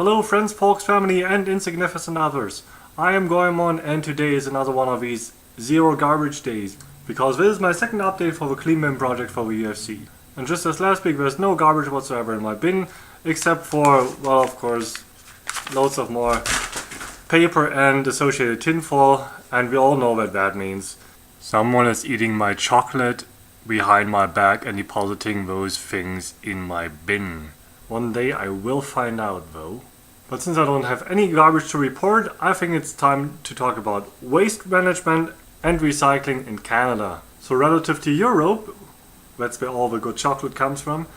Hello friends, folks, family and insignificant others. I am Goemon and today is another one of these zero garbage days. Because this is my second update for the clean bin project for the UofC. And just as last week, there's no garbage whatsoever in my bin, except for, well, of course, loads of more paper and associated tinfoil, and we all know what that means. Someone is eating my chocolate behind my back and depositing those things in my bin. One day I will find out though. But since I don't have any garbage to report, I think it's time to talk about waste management and recycling in Canada. So relative to Europe, that's where all the good chocolate comes from,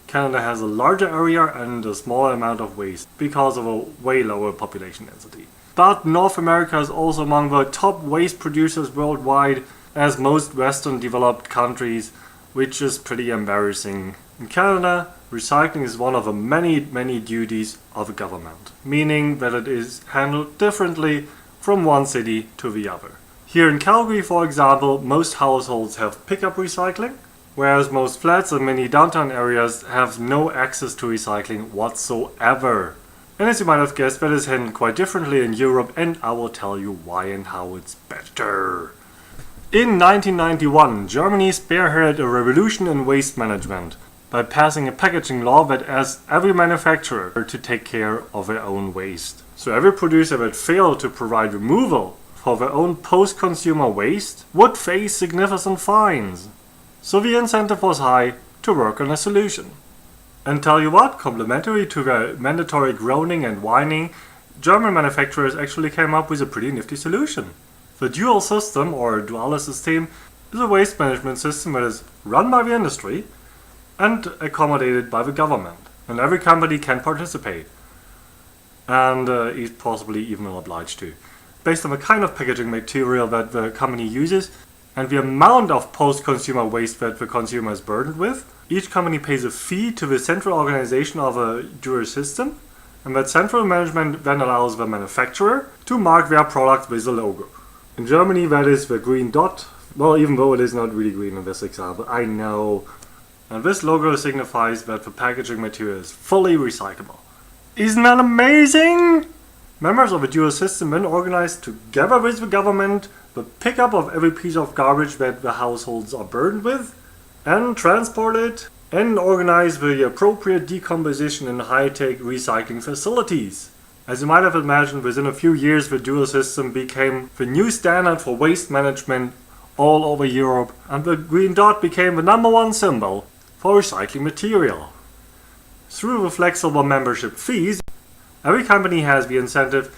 Canada has a larger area and a smaller amount of waste because of a way lower population density. But North America is also among the top waste producers worldwide, as most Western developed countries, which is pretty embarrassing. In Canada, recycling is one of the many duties of the government, meaning that it is handled differently from one city to the other. Here in Calgary, for example, most households have pickup recycling, whereas most flats and many downtown areas have no access to recycling whatsoever. And as you might have guessed, that is handled quite differently in Europe, and I will tell you why and how it's better. In 1991, Germany spearheaded a revolution in waste management by passing a packaging law that asks every manufacturer to take care of their own waste. So every producer that failed to provide removal for their own post-consumer waste would face significant fines. So the incentive was high to work on a solution. And tell you what, complementary to the mandatory groaning and whining, German manufacturers actually came up with a pretty nifty solution. The dual system, or duale system, is a waste management system that is run by the industry and accommodated by the government. And every company can participate. And is possibly even obliged to. Based on the kind of packaging material that the company uses and the amount of post-consumer waste that the consumer is burdened with, each company pays a fee to the central organization of a dual system, and that central management then allows the manufacturer to mark their product with a logo. In Germany, that is the green dot. Well, even though it is not really green in this example, I know. And this logo signifies that the packaging material is fully recyclable. Isn't that amazing? Members of a dual system then organize together with the government the pickup of every piece of garbage that the households are burdened with, and transport it, and organize the appropriate decomposition in high-tech recycling facilities. As you might have imagined, within a few years the dual system became the new standard for waste management all over Europe, and the green dot became the #1 symbol for recycling material. Through the flexible membership fees, every company has the incentive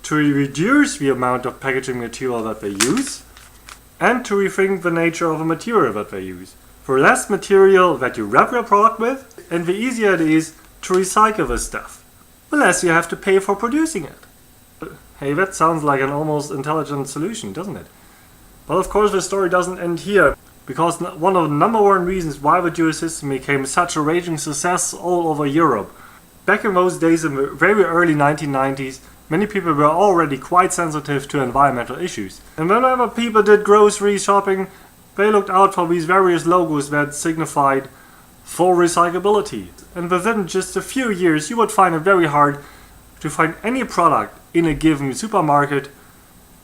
to reduce the amount of packaging material that they use and to rethink the nature of the material that they use. For less material that you wrap your product with, and the easier it is to recycle this stuff, the less you have to pay for producing it. Hey, that sounds like an almost intelligent solution, doesn't it? But of course the story doesn't end here, because one of the #1 reasons why the dual system became such a raging success all over Europe. Back in those days, in the very early 1990s, many people were already quite sensitive to environmental issues. And whenever people did grocery shopping, they looked out for these various logos that signified full recyclability. And within just a few years, you would find it very hard to find any product in a given supermarket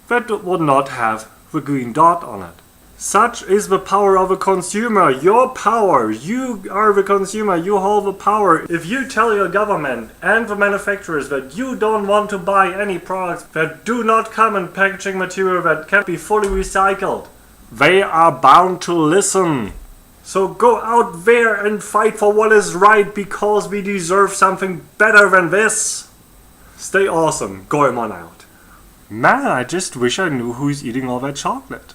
that would not have the green dot on it. Such is the power of a consumer. Your power. You are the consumer. You hold the power. If you tell your government and the manufacturers that you don't want to buy any products that do not come in packaging material that can be fully recycled, they are bound to listen. So go out there and fight for what is right, because we deserve something better than this. Stay awesome. Goemon out. Man, I just wish I knew who's eating all that chocolate.